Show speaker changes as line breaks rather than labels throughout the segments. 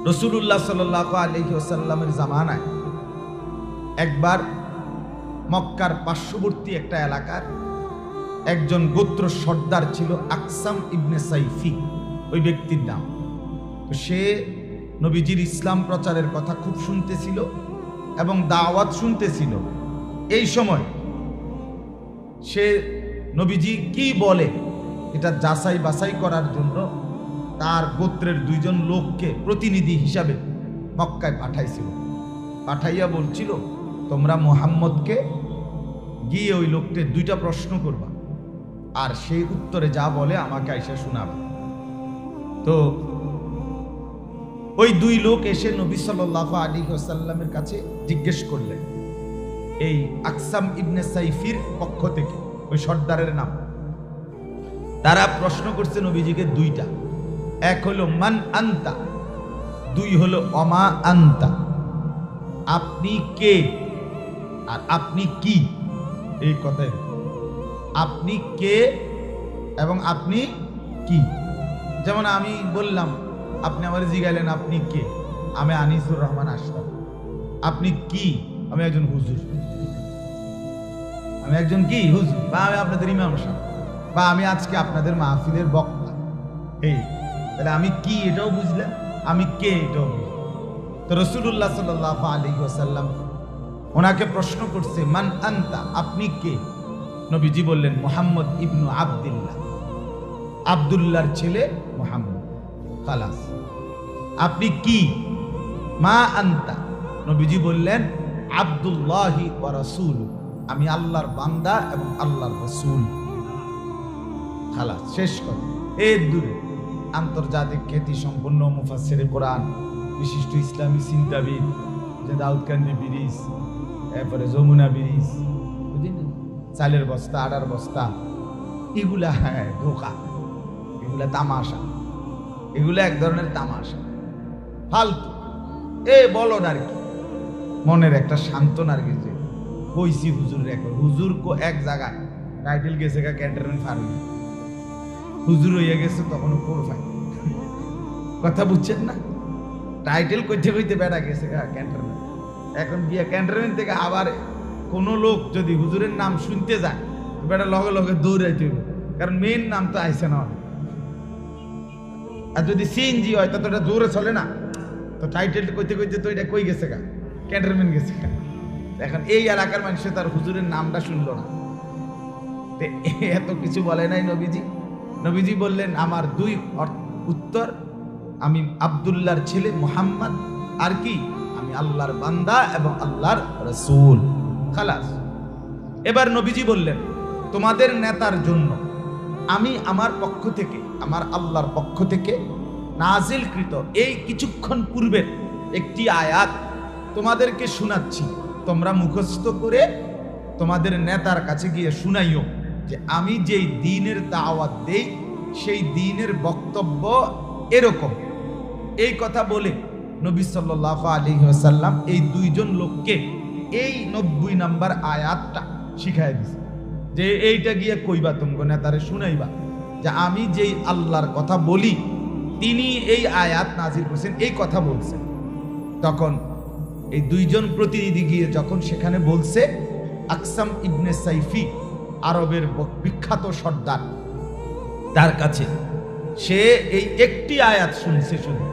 রাসূলুল্লাহ সাল্লাল্লাহু আলাইহি ওয়াসাল্লামের জামানায় একবার মক্কার পার্শ্ববর্তী একটা এলাকার একজন গোত্র সর্দার ছিল আকসাম ইবনে সাইফি, ওই ব্যক্তির নাম। তো সে নবীজির ইসলাম প্রচারের কথা খুব শুনতেছিল এবং দাওয়াত শুনতেছিল। এই সময় সে নবীজি কি বলে এটা যাচাই বাছাই করার জন্য তার গোত্রের দুইজন লোককে প্রতিনিধি হিসাবে মক্কায় পাঠাইছিল। পাঠাইয়া বলছিল, তোমরা মুহাম্মদকে গিয়ে ওই লোককে দুইটা প্রশ্ন করবা, আর সেই উত্তরে যা বলে আমাকে আইসা শোনাবা। তো ওই দুই লোক এসে নবী সাল্লাল্লাহু আলাইহি ওয়াসাল্লামের কাছে জিজ্ঞেস করলেন, এই আকসাম ইবনে সাইফির পক্ষ থেকে, ওই সর্দারের নাম। তারা প্রশ্ন করছে নবীজিকে দুইটা, এক হলো মান আনতা, দুই হলো অমা আনতা, আপনি কে আর আপনি কি। এই কথাই, আপনি কে এবং আপনি কি। যেমন আমি বললাম, আপনি আমার জিজ্ঞাইলেন আপনি কে, আমি আনিসুর রহমান আশরাফ। আপনি কি, আমি একজন হুজুর। আমি একজন কি হুজুর, বা আমি আপনাদের ইমাম সাহেব, বা আমি আজকে আপনাদের মাহফিলের বক্তা। এই তাহলে আমি কি এটাও বুঝলাম, আমি কে এটাও বুঝলাম। তো রাসূলুল্লাহ সাল্লাল্লাহু আলাইহি ওয়াসাল্লাম ওনাকে প্রশ্ন করছে, মান আনতা, আপনি কে। নবীজি বললেন, মুহাম্মদ ইবনু আব্দুল্লাহ, আব্দুল্লাহর ছেলে মুহাম্মদ। খালাস। আপনি কি। মা আনতা, নবীজি বললেন, আব্দুল্লাহি ওয়া রাসূলু, আমি আল্লাহর বান্দা এবং আল্লাহর রাসূল। খালাস, শেষ কথা। এর দূরে আন্তর্জাতিক খ্যাতি সম্পন্ন মুফাসসিরে কোরআন, বিশিষ্ট ইসলামী চিন্তাবিদ, যে দাউদকান্দি ব্রিজ, এরপরে যমুনা ব্রিজ, বুঝলেন, চালের বস্তা, আটার বস্তা, এগুলা হ্যাঁ ধোকা, এগুলা তামাশা, এগুলা এক ধরনের তামাশা, ফালতু। এ বলো না আর কি, মনের একটা সান্ত্বনার কিছু কইছি। হুজুরের এক হুজুর এক জায়গায় টাইটেল গেছে ক্যান্টনমেন্ট ফার্মে, হুজুর হইয়া গেছে তখনও প্রোফাইল। কথা বুঝছেন না, টাইটেল কইতে কইতে বেড়া গেছে ক্যান্টনমেন্ট। এখন গিয়া ক্যান্টনমেন্ট থেকে আবার কোনো লোক যদি হুজুরের নাম শুনতে যায়, বেটা লগে লগে দৌড়াইতে হবে, কারণ মেইন নাম তো আইসে না। আর যদি সিএনজি হয় তা তো এটা জোরে চলে না, তো টাইটেল কইতে কইতে তো এটা কই গেছে ক্যান্টনমেন্ট গেছে। এখন এই এলাকার মানুষে তার হুজুরের নামটা শুনলো না। এত কিছু বলে নাই নবীজি। নবীজি বললেন, আমার দুই উত্তর, আমি আব্দুল্লাহর ছেলে মুহাম্মদ, আর কি আমি আল্লাহর বান্দা এবং আল্লাহর রাসূল। খালাস। এবার নবীজি বললেন, তোমাদের নেতার জন্য আমি আমার পক্ষ থেকে, আমার আল্লাহর পক্ষ থেকে নাজিলকৃত এই কিছুক্ষণ পূর্বের একটি আয়াত তোমাদেরকে শোনাচ্ছি। তোমরা মুখস্থ করে তোমাদের নেতার কাছে গিয়ে শুনাইও যে আমি যেই দ্বীনের দাওয়াত দেই সেই দ্বীনের বক্তব্য এরকম। এই কথা বলে নবী সাল্লাল্লাহু আলাইহি ওয়াসাল্লাম এই দুইজন লোককে এই 90 নম্বর আয়াতটা শিখাই দিছে, যে এইটা গিয়ে কইবা, তোমগো নেতারে শুনাইবা যে আমি যেই আল্লাহর কথা বলি তিনি এই আয়াত নাজিল করেছেন, এই কথা বলছেন। তখন এই দুইজন প্রতিনিধি গিয়ে যখন সেখানে বলছে, আকসাম ইবনে সাইফি আরবের বিখ্যাত সর্দার, তার কাছে সে এই একটি আয়াত শুনছে, শুনে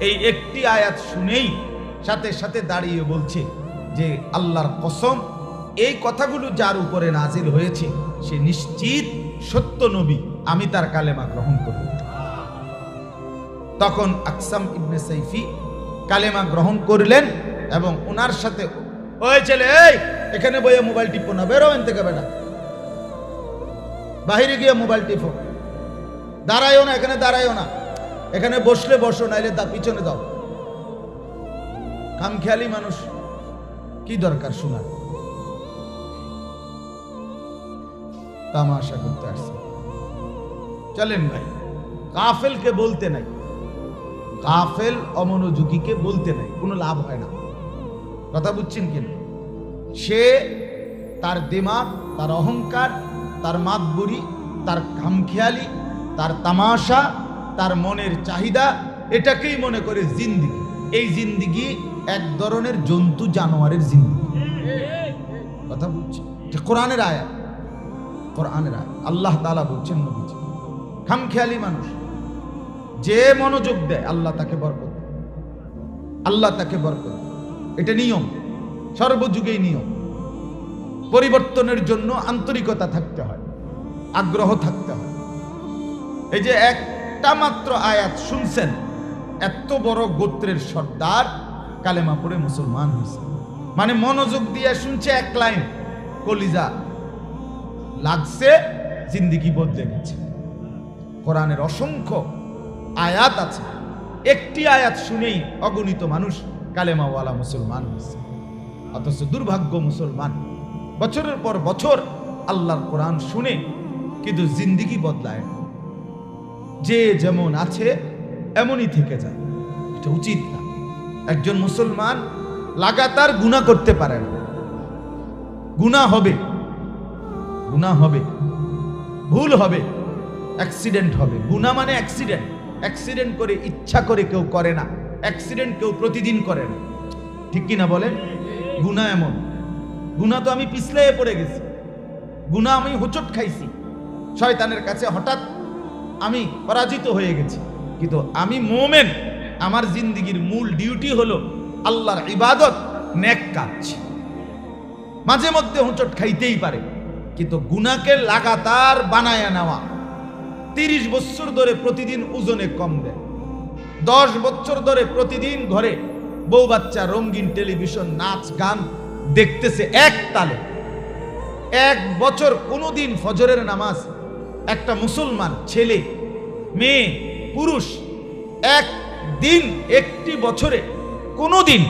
এই একটি আয়াত শুনেই সাথে সাথে দাঁড়িয়ে বলছে যে আল্লাহর কসম, এই কথাগুলো যার উপরে নাজিল হয়েছে সে নিশ্চিত সত্য নবী, আমি তার কালেমা গ্রহণ করব। তখন আকসাম ইবনে সাইফি কালেমা গ্রহণ করলেন এবং ওনার সাথে, ওই ছেলে, এই এখানে বইয়ে মোবাইল টিপো না, বেরো এন থেকে বেটা, বাহিরে গিয়ে মোবাইল টিপো, দাঁড়ায়ও না, এখানে দাঁড়ায়ও না, এখানে বসলে বসো, নাইলে তা পিছনে দাও। খামখেয়ালি মানুষ, কি দরকার শোনার, তামাশা করতে আসছে। চলেন ভাই, গাফেলকে বলতে নাই, গাফেল অমনোযোগীকে বলতে নাই, কোনো লাভ হয় না। কথা বুঝছেন কিনা? সে তার দিমাগ, তার অহংকার, তার মাতবুরি, তার খামখেয়ালি, তার তামাশা, তার মনের চাহিদা, এটাকেই মনে করে জিন্দেগি। এই জিন্দিগি এক ধরনের জন্তু জানোয়ারের জিন্দিগি। কথা বলছি যে কোরআনের আয়াত, কোরআনের আয়াত। আল্লাহ তাআলা বলছেন নবীজি, খামখেয়ালি মানুষ যে মনোযোগ দেয় আল্লাহ তাকে বরকত দেয়, আল্লাহ তাকে বরকত দেয়। এটা নিয়ম, সর্বযুগেই নিয়ম। পরিবর্তনের জন্য আন্তরিকতা থাকতে হয়, আগ্রহ থাকতে হয়। এই যে একটা মাত্র আয়াত শুনছেন, এত বড় গোত্রের সর্দার কালেমা পড়ে মুসলমান হয়েছে, মানে মনোযোগ দিয়ে শুনছে, এক লাইন কলিজা লাগছে, জিন্দিগি বদলে গেছে। কোরআনের অসংখ্য আয়াত আছে, একটি আয়াত শুনেই অগণিত মানুষ কালেমাওয়ালা মুসলমান হয়েছে। অথচ দুর্ভাগ্য মুসলমান বছরের পর বছর আল্লাহর কোরআন শুনে কিন্তু জিন্দিগি বদলায় না। যে যেমন আছে এমনই থেকে যায়, এটা উচিত না। একজন মুসলমান লাগাতার গুনাহ করতে পারে না। গুনাহ হবে, গুনাহ হবে, ভুল হবে, অ্যাক্সিডেন্ট হবে। গুনাহ মানে অ্যাক্সিডেন্ট। অ্যাক্সিডেন্ট করে ইচ্ছা করে কেউ করে না, অ্যাক্সিডেন্ট কেউ প্রতিদিন করে না, ঠিক কিনা বলেন? গুনাহ এমন, গুনাহ তো আমি পিছলে পড়ে গেছি, গুনাহ আমি হোঁচট খাইছি, শয়তানের কাছে হঠাৎ আমি পরাজিত হয়ে গেছি, কিন্তু আমি মুমিন। আমার জিন্দেগির মূল ডিউটি হলো আল্লাহর ইবাদত, নেক কাজ। মাঝে মধ্যে হোঁচট খাইতেই পারে, কিন্তু গুনাহকে লাগাতার বানায়া নেওয়া। 30 বছর ধরে প্রতিদিন ওজনে কম দেয়, 10 বছর ধরে প্রতিদিন ঘরে বউ বাচ্চা রঙিন টেলিভিশন নাচ গান দেখতেছে এক তালে, 1 বছর কোনোদিন ফজরের নামাজ একটা মুসলমান ছেলে মেয়ে পুরুষ একদিন একটি বছরে কোনোদিন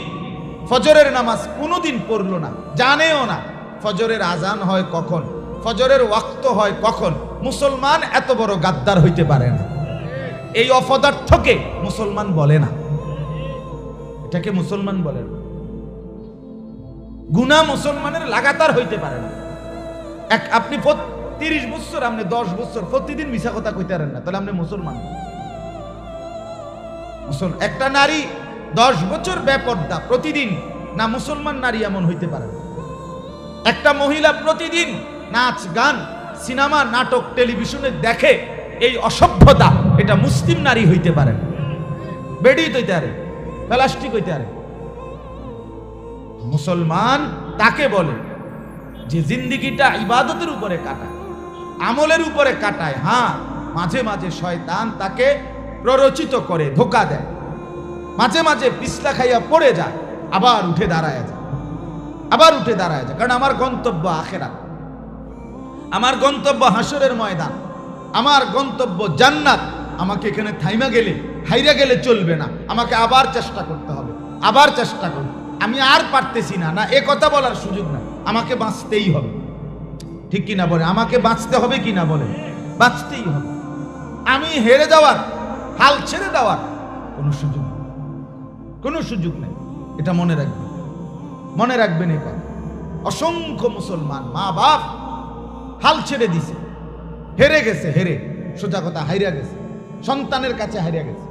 ফজরের নামাজ কোনোদিন পড়লো না, জানেও না ফজরের আজান হয় কখন, ফজরের ওয়াক্ত হয় কখন। মুসলমান এত বড় গাদ্দার হইতে পারে না। এই অপদার্থকে মুসলমান বলে না, এটাকে মুসলমান বলে না। গুনাহ মুসলমানের লাগাতার হইতে পারে না। আপনি 30 বছর, আপনি 10 বছর প্রতিদিন মিছা কথা কইতে পারেন না, তাহলে আপনি মুসলমান। একটা নারী 10 বছর বেপর্দা প্রতিদিন, না মুসলমান নারী এমন হইতে পারে না। একটা মহিলা প্রতিদিন নাচ গান সিনেমা নাটক টেলিভিশনে দেখে, এই অসভ্যতা, এটা মুসলিম নারী হইতে পারে না। বেডি হইতে পারে, প্লাস্টিক হইতে পারে। মুসলমান তাকে বলে যে জিন্দিগিটা ইবাদতের উপরে কাটায়, আমলের উপরে কাটায়। হ্যাঁ, মাঝে মাঝে শয়তান তাকে প্ররোচিত করে, ধোঁকা দেয়, মাঝে মাঝে পিছলা খাইয়া পড়ে যায়, আবার উঠে দাঁড়ায় যায়, আবার উঠে দাঁড়ায় যায়। কারণ আমার গন্তব্য আখিরাত, আমার গন্তব্য হাসরের ময়দান, আমার গন্তব্য জান্নাত। আমাকে এখানে থাইমা গেলে, হাইরা গেলে চলবে না, আমাকে আবার চেষ্টা করতে হবে, আবার চেষ্টা করব। আমি আর পারতেছি না, না এ কথা বলার সুযোগ না, আমাকে বাঁচতেই হবে, ঠিক কিনা বলে? আমাকে বাঁচতে হবে কিনা বলে? বাঁচতেই হবে। আমি হেরে যাওয়ার, হাল ছেড়ে দেওয়ার কোনো সুযোগ নেই, কোনো সুযোগ নেই। এটা মনে রাখবেন, মনে রাখবেন এই কথা। অসংখ্য মুসলমান মা বাপ হাল ছেড়ে দিছে, হেরে গেছে, হেরে, সোজা কথা হাইরা গেছে, সন্তানের কাছে হারিয়ে গেছে,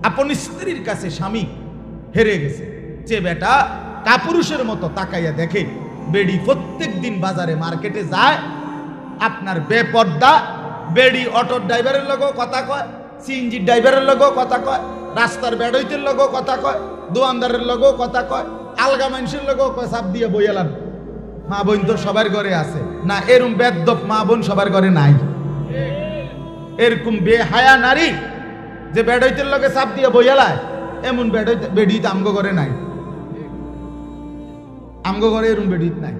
আপন স্ত্রীর কাছে স্বামী হেরে গেছে। যে বেটা কাপুরুষের মতো তাকাইয়া দেখে, বেডি প্রত্যেক দিন বাজারে মার্কেটে যায়, আপনার বেপর্দা বেডি অটো ড্রাইভারের লগেও কথা কয়, সিএনজি ড্রাইভারের লগেও কথা কয়, রাস্তার বেড়ইতের লগেও কথা কয়, দোয়ানদারের লগেও কথা কয়, আলগা মানুষের লগেও কয় সাপ দিয়ে বইয়ালাম। মা বোন তো সবার ঘরে আছে না? এরকম বেদ্যপ মা বোন সবার ঘরে নাই। এরকম বেহায়া নারী যে বেড়ইতের লগে সাপ দিয়ে বইয়ালায়, এমন বেডি তো আমগো ঘরে নাই, আমগো ঘরে এরকম বেডি নাই।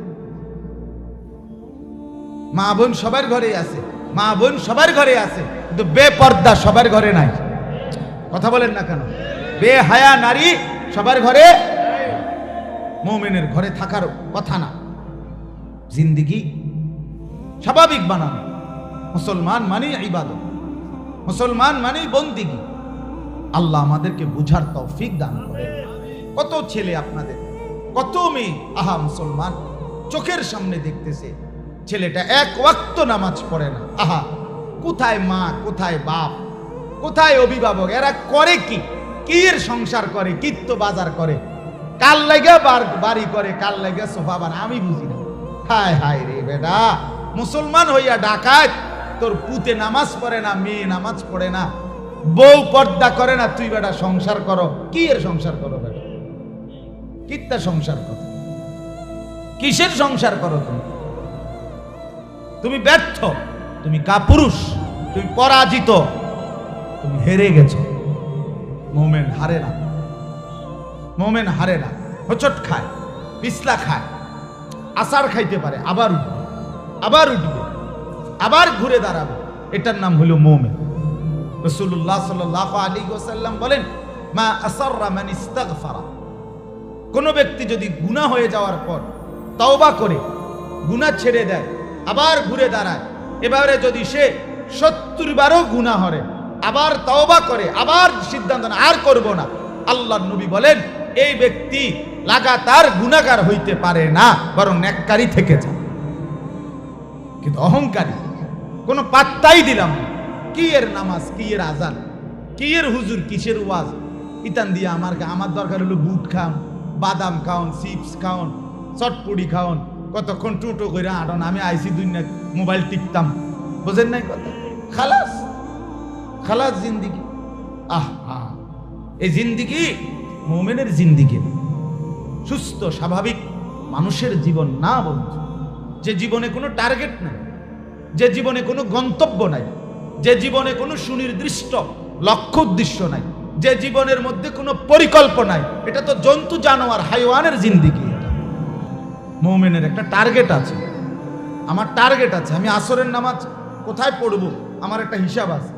মা বোন সবার ঘরে আছে, মা বোন সবার ঘরে আছে, কিন্তু বেপর্দা সবার ঘরে নাই। কথা বলেন না কেন? বেহায়া নারী সবার ঘরে, মুমিনের ঘরে থাকার কথা না। জিন্দেগি স্বাভাবিক বানানো। মুসলমান মানে ইবাদত, মুসলমান মানে বন্দিগি। আল্লাহ আমাদেরকে বুঝার তৌফিক দান করে। কত ছেলে আপনাদের, কত মেয়ে, আহা মুসলমান চোখের সামনে দেখতেছে, ছেলেটা 1 ওয়াক্ত নামাজ পড়ে না। আহা, কোথায় মা, কোথায় বাপ, কোথায় অভিভাবক? এরা করে কি? কি এর সংসার করে, কিত্ত বাজার করে, কাল লাগা বাড়ি করে, কাল লাগা সোফা বানায়, আমি বুঝি না। হায় হায় রে বেটা, মুসলমান হইয়া ডাকাত, তোর পুতে নামাজ পড়ে না, মেয়ে নামাজ পড়ে না, বউ পর্দা করে না, তুই বেটা সংসার করো। কি এর সংসার করো বেটা? কিত্তা সংসার করো? কিসের সংসার করো তুমি? তুমি ব্যর্থ, তুমি কাপুরুষ, তুমি পরাজিত, তুমি হেরে গেছো। মোমেন হারে না, মোমেন হারে না। হোঁচট খায়, পিছলা খায়, আসার খাইতে পারে, আবার উঠবে, আবার উঠবে, আবার ঘুরে দাঁড়াবে। এটার নাম হলো মোমেন। রাসূলুল্লাহ সাল্লাল্লাহু আলাইহি ওয়াসাল্লাম বলেন, মা আসাররা মান ইস্তাগফারা, কোন ব্যক্তি যদি গুনাহ হয়ে যাওয়ার পর তওবা করে গুনাহ ছেড়ে দেয়, আবার ঘুরে দাঁড়ায়, এবারে যদি সে 70 বারও গুনাহ করে, আবার তওবা করে, আবার সিদ্ধান্ত না আর করব না, আল্লাহর নবী বলেন এই ব্যক্তি লাগাতার গুনাহগার হইতে পারে না, বরং নেককারী থেকে যায়। কিন্তু অহংকারী, কোনো পাত্তাই দিলাম না। কি এর নামাজ, কি এর আজান, কি এর হুজুর, কিসের ওয়াজ, ইতান দিয়ে আমার দরকার হলো বুট খান, বাদাম খাওন, চিপস খাওন, চটপুড়ি খাওন, কতক্ষণ টুটো করে আটন, আমি আইসি দুনিয়া মোবাইল টিপতাম, বোঝেন নাই কথা? খালাস, খালাস জিন্দিগি। আহা, এই জিন্দিগি মুমিনের জিন্দিগি, সুস্থ স্বাভাবিক মানুষের জীবন না বন্ধু। যে জীবনে কোনো টার্গেট নাই, যে জীবনে কোনো গন্তব্য নাই, যে জীবনে কোনো সুনির্দিষ্ট লক্ষ্য উদ্দেশ্য নাই, যে জীবনের মধ্যে কোনো পরিকল্পনা নাই, এটা তো জন্তু জানোয়ার হাইওয়ানের জিন্দিগি। মুমিনের একটা টার্গেট আছে, আমার টার্গেট আছে। আমি আসরের নামাজ কোথায় পড়বো, আমার একটা হিসাব আছে।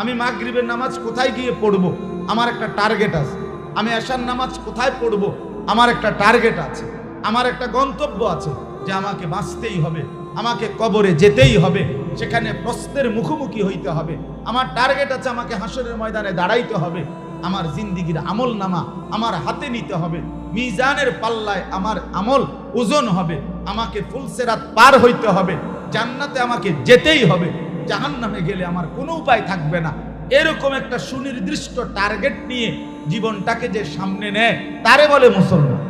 আমি মাগরিবের নামাজ কোথায় গিয়ে পড়বো, আমার একটা টার্গেট আছে। আমি এশার নামাজ কোথায় পড়বো, আমার একটা টার্গেট আছে, আমার একটা গন্তব্য আছে, যে আমাকে বাঁচতেই হবে, আমাকে কবরে যেতেই হবে, সেখানে প্রশ্নের মুখোমুখি হইতে হবে। আমার টার্গেট আছে, আমাকে হাসরের ময়দানে দাঁড়াইতে হবে, আমার জিন্দিগির আমল নামা আমার হাতে নিতে হবে, মিজানের পাল্লায় আমার আমল ওজন হবে, আমাকে ফুলসেরাত পার হইতে হবে, জান্নাতে আমাকে যেতেই হবে, জাহান্নামে গেলে আমার কোনো উপায় থাকবে না। এরকম একটা সুনির্দিষ্ট টার্গেট নিয়ে জীবনটাকে যে সামনে নেয়, তারে বলে মুসলমান,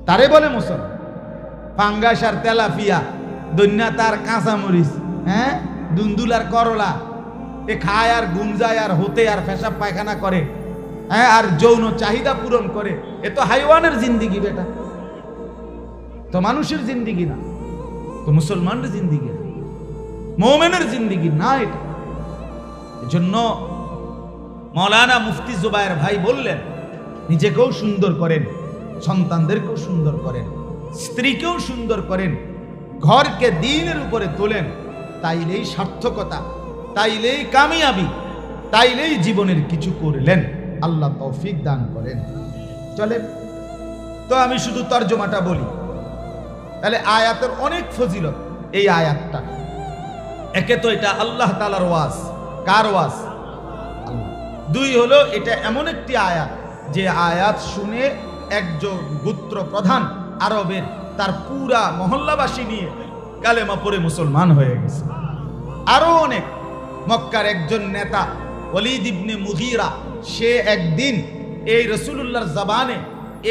তারে বলে মুসলমান। পাঙ্গাস আর তেলাপিয়া, দৈন্যা তার কাঁচামরিচ, হ্যাঁ, দুন্দুল আর করলা, এ খায় আর গুঞ্জায় আর হতে আর পেশাব পায়খানা করে, হ্যাঁ, আর যৌন চাহিদা পূরণ করে। এ তো হাইওয়ানের জিন্দিগি বেটা, তো মানুষের জিন্দিগি না, তো মুসলমানের জিন্দিগি না, মুমিনের জিন্দিগি না এটা। এজন্য মাওলানা মুফতি জুবায়ের ভাই বললেন, নিজেকেও সুন্দর করেন, সন্তানদেরকেও সুন্দর করেন, স্ত্রীকেও সুন্দর করেন, ঘরকে দ্বীনের উপরে তোলেন, তাইলেই সার্থকতা, তাইলেই কামিয়াবি, তাইলেই জীবনের কিছু করলেন। আল্লাহ তৌফিক দান করেন। চলে তো আমি শুধু তর্জমাটা বলি, তাহলে আয়াতের অনেক ফজিলত। এই আয়াতটা একে তো এটা আল্লাহ তাআলার ওয়াজ, কার ওয়াজ? আল্লাহ। দুই হলো এটা এমন একটি আয়াত, যে আয়াত শুনে একজন গোত্র প্রধান আরবের তার পুরা মহল্লাবাসী নিয়ে কালেমা পড়ে মুসলমান হয়ে গেছে। আরো অনেক, মক্কার একজন নেতা ওয়ালিদ ইবনে মুগীরা, সে একদিন এই রাসূলুল্লাহর জবানে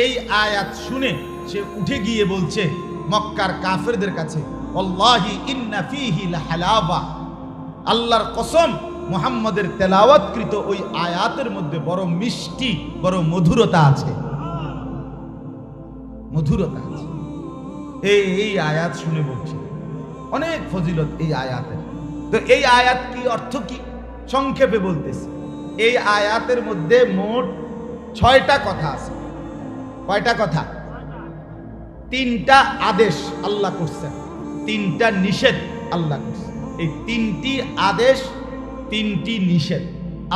এই আয়াত শুনে সে উঠে গিয়ে বলছে মক্কার কাফেরদের কাছে, ওয়াল্লাহি ইন্না ফীহি লাহালাবা, আল্লাহর কসম, মুহাম্মাদের তেলাওয়াতকৃত ওই আয়াতের মধ্যে বড় মিষ্টি, বড় মধুরতা আছে, মধুরতা আছে। এই আয়াত শুনে বলছি, অনেক ফজিলত এই আয়াতে। তো এই আয়াত কি, অর্থ কি, সংক্ষেপে বলতেছি। এই আয়াতের মধ্যে মোট 6টা কথা আছে। কয়টা কথা? 3টা আদেশ আল্লাহ করছেন, 3টা নিষেধ আল্লাহ করছেন। এই 3টি আদেশ, 3টি নিষেধ।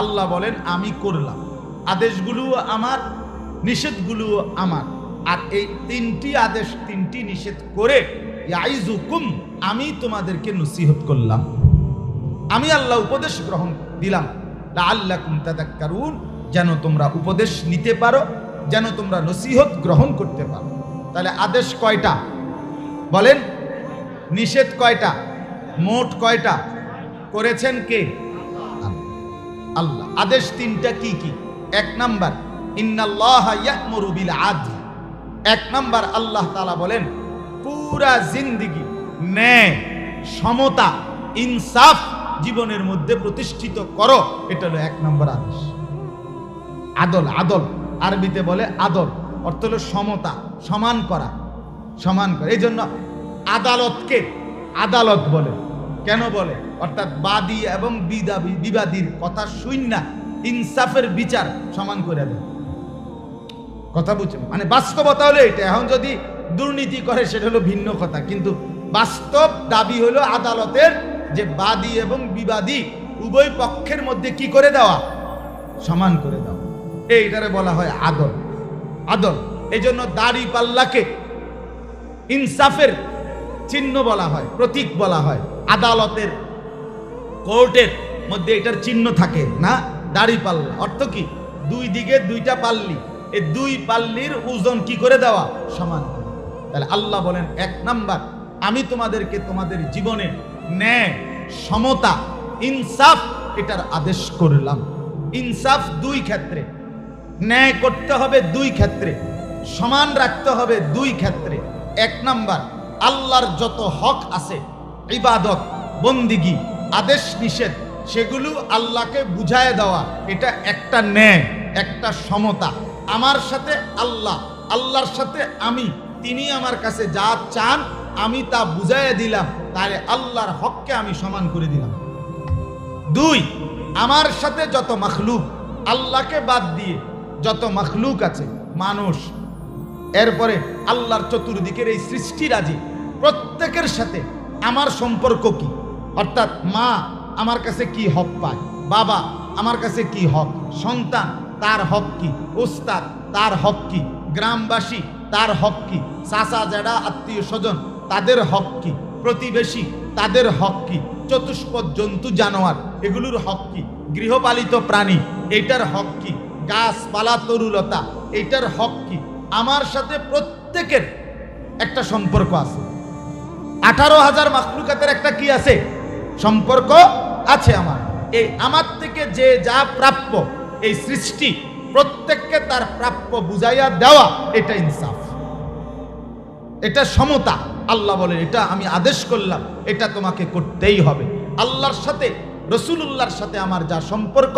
আল্লাহ বলেন আমি করলাম, আদেশগুলো আমার, নিষেধগুলো আমার। আর এই 3টি আদেশ, 3টি নিষেধ করে ইয়াইজুকুম, আমি তোমাদেরকে নসিহত করলাম, আমি আল্লাহ উপদেশ গ্রহণ দিলাম, লাআল্লাকুম তাযাক্কারুন, যেন তোমরা উপদেশ নিতে পারো, যেন তোমরা নসিহত গ্রহণ করতে পারো। তাহলে আদেশ কয়টা বলেন, নিষেধ কয়টা, মোট কয়টা? করেছেন কে? আল্লাহ। আদেশ তিনটা কি কি? এক নাম্বার, ইন্নাল্লাহা ইয়া'মুরু বিল আদল। এক নাম্বার, আল্লাহ তাআলা বলেন পুরা জিন্দেগি ন্যায়, সমতা, ইনসাফ জীবনের মধ্যে প্রতিষ্ঠিত করো। এটা হলো এক নম্বর আদেশ। আদল, আদল আরবিতে বলে আদল, অর্থ হলো সমতা, সমান করা, সমান করা। এই জন্য আদালতকে আদালত বলে। কেন বলে? অর্থাৎ বাদী এবং বিবাদীর কথা শুইনা ইনসাফের বিচার সমান করে দেয়। কথা বুঝছেন? মানে বাস্তবতা হলো এটা। এখন যদি দুর্নীতি করে সেটা হলো ভিন্ন কথা, কিন্তু বাস্তব দাবি হলো আদালতের যে বাদী এবং বিবাদী উভয় পক্ষের মধ্যে কি করে দেওয়া? সমান করে দেওয়া। এইটারে বলা হয় আদল। আদল। এই জন্য দাড়ি পাল্লাকে ইনসাফের চিহ্ন বলা হয়, প্রতীক বলা হয়। আদালতের, কোর্টের মধ্যে এটার চিহ্ন থাকে না, দাড়ি পাল্লা। অর্থ কি? দুই দিকে দুইটা পাল্লি, এই দুই পাল্লির ওজন কি করে দেওয়া? সমান করে। তাহলে আল্লাহ বলেন এক নাম্বার, আমি তোমাদেরকে তোমাদের জীবনে ন্যায়, সমতা, ইনসাফ এটার আদেশ করলাম। ইনসাফ দুই ক্ষেত্রে, ন্যায় করতে হবে দুই ক্ষেত্রে, সমান রাখতে হবে দুই ক্ষেত্রে। এক নাম্বার, আল্লাহর যত হক আছে, ইবাদত, বন্দিগি, আদেশ নিষেধ, সেগুলো আল্লাহকে বুঝায় দেওয়া। এটা একটা ন্যায়, একটা সমতা। আমার সাথে আল্লাহ, আল্লাহর সাথে আমি, তিনি আমার কাছে যা চান আমি তা বুঝাইয়া দিলাম, তাহলে আল্লাহর হককে আমি সমান করে দিলাম। দুই, আমার সাথে যত মাখলুক, আল্লাহকে বাদ দিয়ে যত মাখলুক আছে, মানুষ, এরপরে আল্লাহর চতুর্দিকের এই সৃষ্টিরাজি, প্রত্যেকের সাথে আমার সম্পর্ক কি? অর্থাৎ মা আমার কাছে কি হক পায়, বাবা আমার কাছে কি হক, সন্তান তার হক কি, উস্তাদ তার হক কি, গ্রামবাসী তার হক কি, চাচা জেঠা আত্মীয় স্বজন তাদের হক কি, প্রতিবেশী তাদের হক কি, চতুষ্পদ জন্তু জানোয়ার এগুলোর হক কি, গৃহপালিত প্রাণী এটার হক কি, গাছপালা তরুলতা এটার হক কি। আমার সাথে প্রত্যেকের একটা সম্পর্ক আছে। 18,000 মাখলুকাতের একটা কি আছে? সম্পর্ক আছে আমার। এই আমার থেকে যে যা প্রাপ্য, এই সৃষ্টি প্রত্যেককে তার প্রাপ্য বুঝাইয়া দেওয়া, এটা ইনসাফ, এটা সমতা। আল্লাহ বলেন এটা আমি আদেশ করলাম, এটা তোমাকে করতেই হবে। আল্লাহর সাথে, রসুলুল্লাহর সাথে আমার যা সম্পর্ক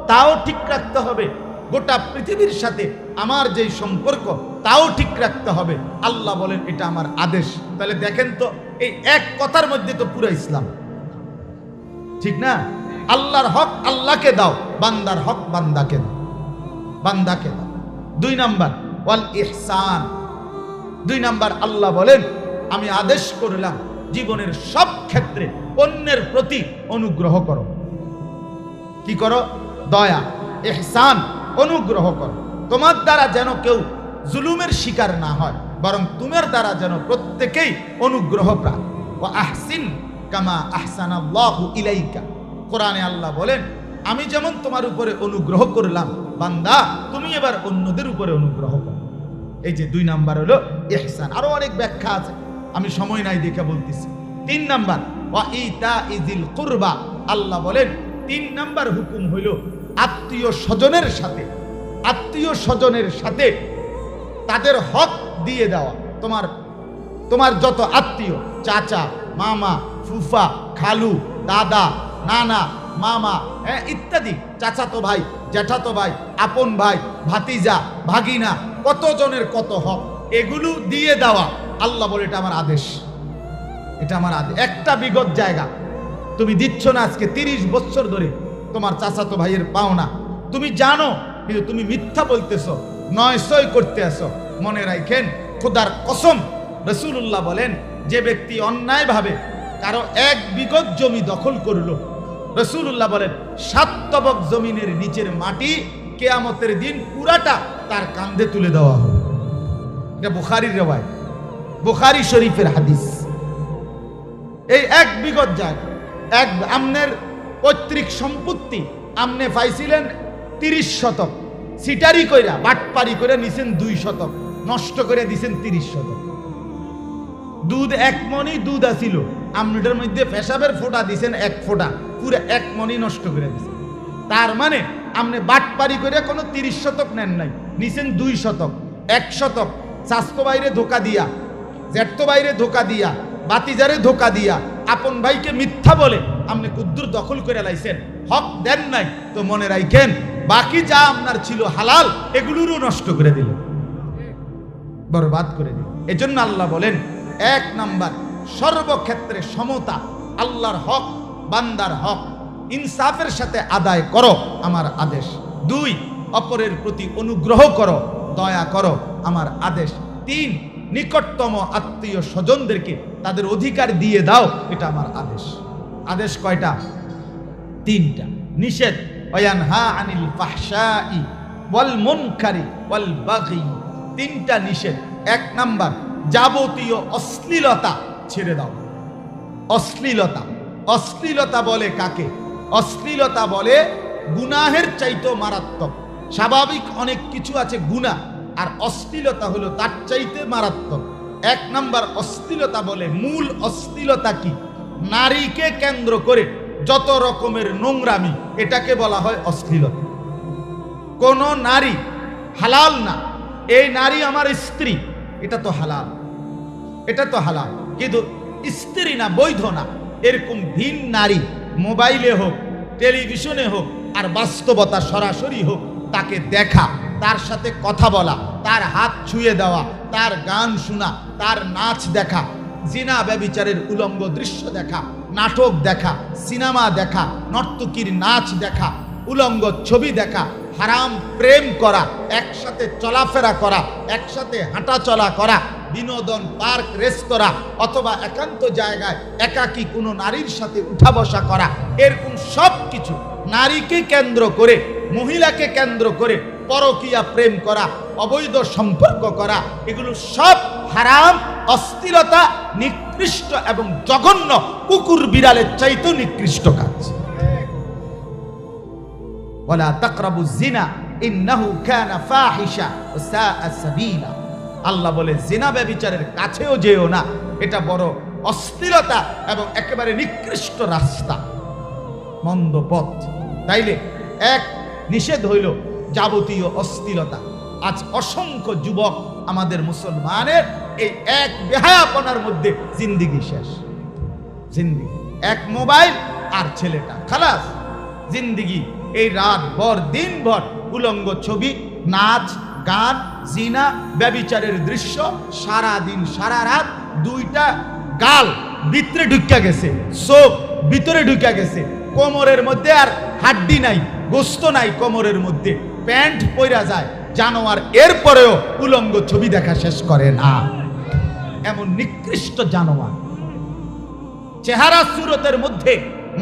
তাও ঠিক রাখতে হবে। গোটা পৃথিবীর সাথে আমার যে সম্পর্ক তাও ঠিক রাখতে হবে। আল্লাহ বলেন এটা আমার আদেশ। তাহলে দেখেন তো, এই এক কথার মধ্যে তো পুরো ইসলাম, ঠিক না? আল্লাহর হক আল্লাহকে দাও, বান্দার হক বান্দাকে দাও, বান্দাকে দাও। দুই নাম্বার, ওয়াল ইহসান। দুই নাম্বার, আল্লাহ বলেন আমি আদেশ করলাম জীবনের সব ক্ষেত্রে অন্যের প্রতি অনুগ্রহ করো। কি করো? দয়া, ইহসান, অনুগ্রহ করো। তোমার দ্বারা যেন কেউ জুলুমের শিকার না হয়, বরং তোমার দ্বারা যেন প্রত্যেকেই অনুগ্রহ প্রাপ্ত। ওয়া আহসিন কামা আহসানাল্লাহু ইলাইকা। কোরআনে আল্লাহ বলেন আমি যেমন তোমার উপরে অনুগ্রহ করলাম, বান্দা তুমি এবার অন্যদের উপরে অনুগ্রহ করো। এই যে দুই নাম্বার হলো ইহসান। আরো অনেক ব্যাখ্যা আছে, আমি সময় নাই দেখে বলতেছি। তিন নাম্বার, ওয়া ইতাইজিল কুরবা। আল্লাহ বলেন তিন নাম্বার হুকুম হইল আত্মীয় স্বজনের সাথে, আত্মীয় স্বজনের সাথে তাদের হক দিয়ে দেওয়া। তোমার যত আত্মীয়, চাচা, মামা, ফুফা, খালু, দাদা, নানা, মামা, ইত্যাদি, চাচাতো ভাই, জ্যাঠাতো ভাই, আপন ভাই, ভাতিজা, ভাগিনা, কতজনের কত হক, এগুলো দিয়ে দেওয়া। আল্লাহ বলে এটা আমার আদেশ, এটা আমার আদেশ। একটা বিগত জায়গা তুমি দিচ্ছ না আজকে 30 বছর ধরে তোমার চাচাতো ভাইয়ের পাওনা, তুমি জানো, কিন্তু তুমি মিথ্যা বলতেছো, নয়সই করতে আসো। মনে রাখেন, খোদার কসম, রাসূলুল্লাহ বলেন যে ব্যক্তি অন্যায় ভাবে কারো 1 বিঘত জমি দখল করলো, রাসূলুল্লাহ বলেন 7 তবক জমিনের নিচের মাটি কিয়ামতের দিন পুরাটা তার কাঁধে তুলে দেওয়া হবে। এটা বুখারীর রওয়ায়াত, বুখারী শরীফের হাদিস। এই 1 বিঘত জায়গা, আমনের পৈতৃক সম্পত্তি আমনে পাইছিলেন 30 শতক, সিটারি কইরা বাটপারি করে নিছেন 2 শতক, নষ্ট করে দিছেন 30 শতক। দুধ 1 মণি দুধ আসিল, আমনেটার মধ্যে পেশাবের ফোঁটা দিছেন 1 ফোঁটা, পুরো 1 মণি নষ্ট করে দিছেন। তার মানে আপনি বাটপারি করে কোনো 30 শতক নেন নাই, নিছেন 2 শতক, 1 শতক। স্বাস্থ্য বাইরে ধোকা দিয়া, জ্যাঠত বাইরে ধোকা দিয়া, বাতিজারে ধোকা দিয়া, আপন ভাইকে মিথ্যা বলে আপনি কুদ্দুর দখল করে লাইছেন, হক দেন নাই। তো মনে রাখেন, বাকি যা আপনার ছিল হালাল, এগুলোরও নষ্ট করে দিল, বরবাদ করে দিল। এজন্য আল্লাহ বলেন, 1 নাম্বার সর্বক্ষেত্রে সমতা, আল্লাহর হক বান্দার হক ইনসাফের সাথে আদায় করো, আমার আদেশ। 2, অপরের প্রতি অনুগ্রহ করো, দয়া করো, আমার আদেশ। 3, নিকটতম আত্মীয় স্বজনদেরকে তাদের অধিকার দিয়ে দাও, এটা আমার আদেশ। আদেশ কয়টা? 3টা। নিষেধ, ওয়ানহা আনিল ফাহশাই ওয়াল মুনকারি ওয়াল বাগি, 3টা নিষেধ। 1 নাম্বার, যাবতীয় অশ্লীলতা ছেড়ে দাও। অশ্লীলতা, অশ্লীলতা বলে কাকে? অশ্লীলতা বলে গুনাহের চাইতেও মারাত্মক। স্বাভাবিক অনেক কিছু আছে গুনাহ, আর অশ্লীলতা হলো তার চাইতে মারাত্মক। 1 নাম্বার অশ্লীলতা বলে, মূল অশ্লীলতা কি? নারীকে কেন্দ্র করে যত রকমের নোংরামি, এটাকে বলা হয় অশ্লীলতা। কোন নারী হালাল না, এই নারী আমার স্ত্রী, এটা তো হালাল, এটা তো হালাল, কিন্তু স্ত্রী না, বৈধ না, এরকম ভিন নারী মোবাইলে হোক, টেলিভিশনে হোক, আর বাস্তবতা সরাসরি হোক, তাকে দেখা, তার সাথে কথা বলা, তার হাত ছুঁয়ে দেওয়া, তার গান শোনা, তার নাচ দেখা, জিনা ব্যভিচারের উলঙ্গ দৃশ্য দেখা, নাটক দেখা, সিনেমা দেখা, নর্তকীর নাচ দেখা, উলঙ্গ ছবি দেখা, হারাম প্রেম করা, একসাথে চলাফেরা করা, একসাথে হাঁটা চলা করা, বিনোদন পার্ক, রেস্তোরাঁ অথবা একান্ত জায়গায় একাকী কোনো নারীর সাথে উঠা বসা করা, এরকম সব কিছু নারীকে কেন্দ্র করে, মহিলাকে কেন্দ্র করে পরকীয়া প্রেম করা, অবৈধ সম্পর্ক করা, এগুলো সব হারাম, অস্থিরতা, নিকৃষ্ট এবং জঘন্য, কুকুর বিড়ালের চাইতেও নিকৃষ্ট কাজ। ওয়ালা তাকরাবুজ জিনা ইন্নাহু কানা ফাহিশা ওয়া সাআ সাবিলা। আল্লাহ বলে, জিনা ব্যভিচারের কাছেও যেও না, এটা বড় অশ্লীলতা এবং একেবারে নিকৃষ্ট রাস্তা, মন্দ পথ। তাইলে 1 নিষেধ হইল যাবতীয় অশ্লীলতা। আজ অসংখ্য যুবক আমাদের মুসলমানের এই এক বেহায়াপনার মধ্যে জিন্দিগি শেষ। জিন্দিগি 1 মোবাইল আর ছেলেটা, খালাস জিন্দিগি। এই রাত ভর দিন ভর উলঙ্গ ছবি, নাচ, গান, জিনা, ব্যভিচারের দৃশ্য, সারা দিন সারা রাত। 2টা গাল ভিতরে ঢুকা গেছে, চোখ ভিতরে ঢুকা গেছে, কোমরের মধ্যে আর হাড্ডি নাই, গোস্ত নাই কোমরের মধ্যে, প্যান্ট পইরা যায় জানোয়ার, এরপরেও উলঙ্গ ছবি দেখা শেষ করে না। এমন নিকৃষ্ট জানোয়ার, চেহারা সুরতের মধ্যে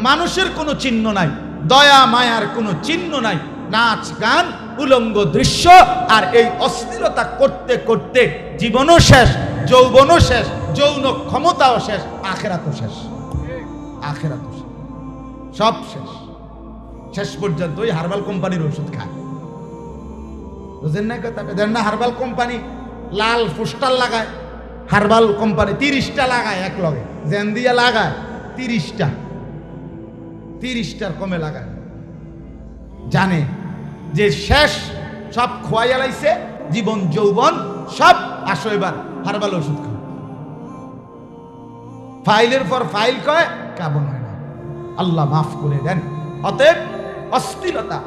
মানুষের কোনো চিহ্ন নাই, দয়া মায়ার কোনো চিহ্ন নাই, নাচ গান, উলঙ্গ দৃশ্য, আর এই অশ্লীলতা করতে করতে জীবনও শেষ, যৌবনও শেষ, যৌন ক্ষমতাও শেষ, আখিরাতও শেষ। আখিরাতও শেষ, সব শেষ। শেষ পর্যন্ত ওই হার্বাল কোম্পানির ওষুধ খায়, বুঝেন না কথাটা? দেন না, হার্বাল কোম্পানি লাল পোস্টার লাগায়, হার্বাল কোম্পানি 30টা লাগায়, এক লগে জেন দিয়া লাগায় 30টার কমে লাগায়, জানে যে শেষ, সব খোয়াইয়া লাইছে, জীবন যৌবন সব আসো, এবার হার্বাল ওষুধ খাও। ফাইলের পর ফাইল কয়, কাবন হয় না। আল্লাহ মাফ করে দেন। অতএব অশ্লীলতা,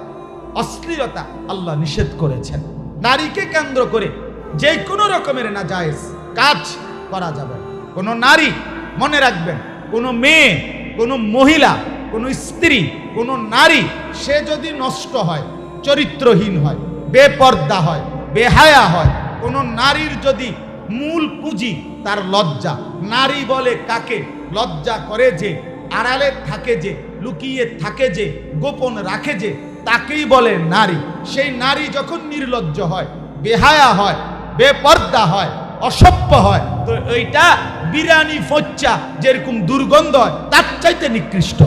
অশ্লীলতা আল্লাহ নিষেধ করেছেন। নারীকে কেন্দ্র করে যে কোনো রকমের নাজায়েজ কাজ করা যাবে। কোনো নারী, মনে রাখবেন, কোনো মেয়ে, কোনো মহিলা, কোনো স্ত্রী, কোনো নারী, সে যদি নষ্ট হয়, চরিত্রহীন হয়, বেপর্দা হয়, বেহায়া হয়, কোনো নারীর যদি মূল পুঁজি তার লজ্জা, নারী বলে কাকে? লজ্জা করে যে, আড়ালে থাকে যে, লুকিয়ে থাকে যে, গোপন রাখে যে, তাকেই বলে নারী। সেই নারী যখন নির্লজ্জ হয়, বেহায়া হয়, বেপর্দা হয়, অসভ্য হয়, তো এইটা বিরানি ফচ্চা যেরকম দুর্গন্ধ হয়, তার চাইতে নিকৃষ্ট।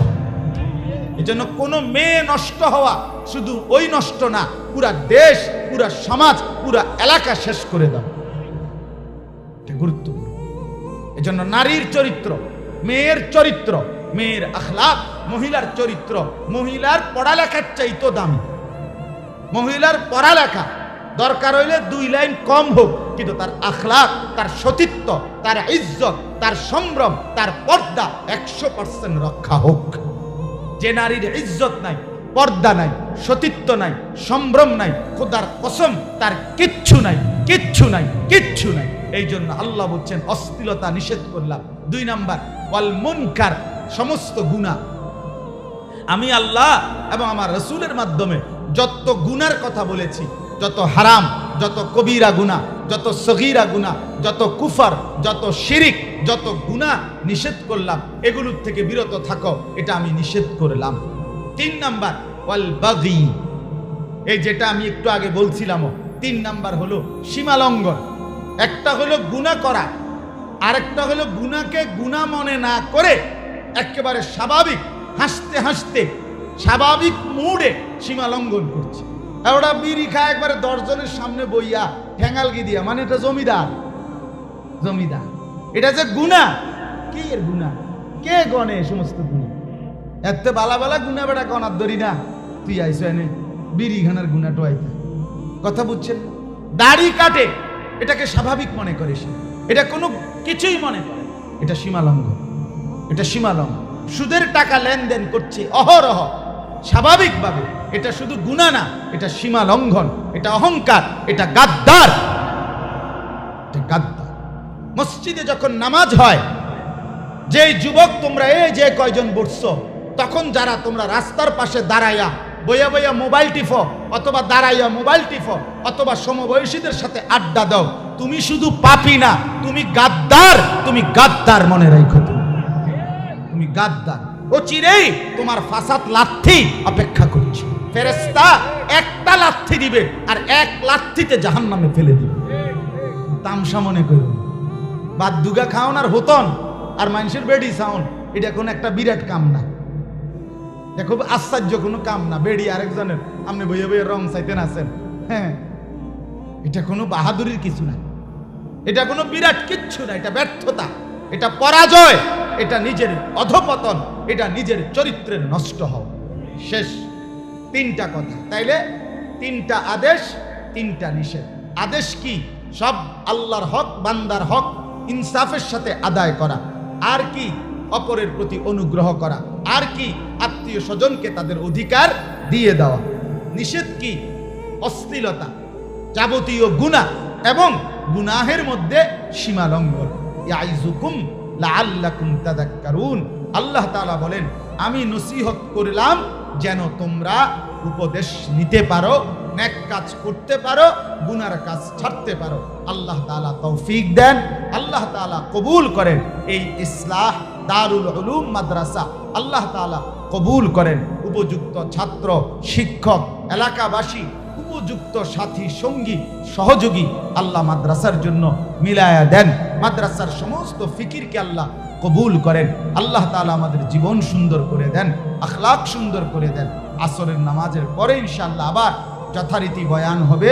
এজন্য কোনো মেয়ে নষ্ট হওয়া শুধু ওই নষ্ট না, পুরা দেশ, পুরা সমাজ, পুরা এলাকা শেষ করে দাও, এটা গুরুত্বপূর্ণ। এজন্য নারীর চরিত্র, মেয়ের চরিত্র, মেয়ের আখলাক মহিলার চরিত্র মহিলার পড়ালেখার চাইতো দামি। মহিলার পড়ালেখা দরকার হইলে 2 লাইন কম হোক, কিন্তু তার আখলাক, তার সতীত্ব, তার ইজ্জত, তার সম্ভ্রম, তার পর্দা 100% রক্ষা হোক। যে নারীর ইজ্জত নাই, পর্দা নাই, সতীত্ব নাই, সম্ভ্রম নাই, খোদার কসম তার কিচ্ছু নাই, কিচ্ছু নাই, কিচ্ছু নাই। এই জন্য আল্লাহ বলছেন অশ্লীলতা নিষেধ করলাম। 2 নাম্বার ওয়াল মুনকার, সমস্ত গুনাহ। আমি আল্লাহ এবং আমার রাসূলের মাধ্যমে যত গুনার কথা বলেছি, যত হারাম, যত কবিরা গুনাহ, যত সগীরা গুনাহ, যত কুফর, যত শিরিক, যত গুনাহ নিষেধ করলাম, এগুলোর থেকে বিরত থাকো, এটা আমি নিষেধ করলাম। 3 নাম্বার ওয়াল বাগী, এই যেটা আমি একটু আগে বলছিলাম। 3 নাম্বার হলো সীমালঙ্ঘন। একটা হলো গুনাহ করা, আরেকটা হলো গুনাহকে গুনাহ মনে না করে একেবারে স্বাভাবিক হাসতে হাসতে স্বাভাবিক মুডে সীমালঙ্ঘন করছে। ওরা বিড়ি খায় একবারে 10 জনের সামনে বইয়া ঠ্যাঙ্গালগি দিয়া, মানে এটা জমিদার। জমিদার এটা যে গুনাহ, কি এর গুনাহ? কে গনে সমস্ত গুনাহ? এত বালা বালা গুনাহ বেটা গনার ধরি না। তুই আইস এনে বিড়ি খানার গুনাহ টোয়াইতে, কথা বুঝছেন? দাড়ি কাটে, এটাকে স্বাভাবিক মনে করে সে, এটা কোনো কিছুই মনে করে, এটা সীমালঙ্ঘন, এটা সীমালঙ্ঘন। সুদের টাকা লেনদেন করছে অহরহ স্বাভাবিকভাবে, এটা শুধু গুনাহ না, এটা সীমালঙ্ঘন, এটা অহংকার, এটা গাদ্দার, এটা গাদ্দার। মসজিদে যখন নামাজ হয়, যে যুবক তোমরা এই যে কয়জন বসছো, তখন যারা তোমরা রাস্তার পাশে দাঁড়াইয়া বইয়া বইয়া মোবাইল টিফো, অথবা দাঁড়াইয়া মোবাইল টিফো, অথবা সমবয়সীদের সাথে আড্ডা দাও, তুমি শুধু পাপী না, তুমি গাদ্দার, তুমি গাদ্দার, মনে রাখো, তুমি গাদ্দার। ও চিরেই তোমার ফাসাদ লাথি অপেক্ষা করছে। ফেরেশতা একটা লাথি দিবে আর 1 লাথিতে জাহান্নামে ফেলে দিবে। তামসা মনে করো, বাদ দুগা খাওন আর হতন আর মানুষের বেডি সাউন, এটা কোনো একটা বিরাট কাম না, এটা খুব আশ্চর্য কোনো কাম না। বেডি আরেকজনের আপনি বইয়ে বইয়ে রং চাইতেন আছেন, হ্যাঁ, এটা কোনো বাহাদুরির কিছু না, এটা কোনো বিরাট কিচ্ছু না, এটা ব্যর্থতা, এটা পরাজয়, এটা নিজের অধপতন, এটা নিজের চরিত্রের নষ্ট হওয়া। শেষ 3টা কথা। তাইলে 3টা আদেশ, 3টা নিষেধ। আদেশ কি? সব আল্লাহর হক, বান্দার হক ইনসাফের সাথে আদায় করা। আর কি? অপরের প্রতি অনুগ্রহ করা। আর কি? আত্মীয় স্বজনকে তাদের অধিকার দিয়ে দেওয়া। নিষেধ কি? অশ্লীলতা, যাবতীয় গুনাহ এবং গুনাহের মধ্যে সীমা লঙ্ঘন। ইয়াইজুকুম লাআল্লাকুম তাযাক্কারুন। আল্লাহ তাআলা বলেন, আমি নসিহত করলাম যেন তোমরা উপদেশ নিতে পারো, নেক কাজ করতে পারো, গুনার কাজ ছাড়তে পারো। আল্লাহ তাআলা তৌফিক দেন, আল্লাহ তাআলা কবুল করেন। এই ইসলাহ দারুল উলুম মাদ্রাসা আল্লাহ তাআলা কবুল করেন। উপযুক্ত ছাত্র, শিক্ষক, এলাকাবাসী, উপযুক্ত সাথী, সঙ্গী, সহযোগী আল্লাহ মাদ্রাসার জন্য মিলায়া দেন। মাদ্রাসার সমস্ত ফিকিরকে আল্লাহ কবুল করেন। আল্লাহ তাআলা আমাদের জীবন সুন্দর করে দেন, আখলাক সুন্দর করে দেন। আসরের নামাজের পরে ইনশাআল্লাহ আবার যথারীতি বয়ান হবে।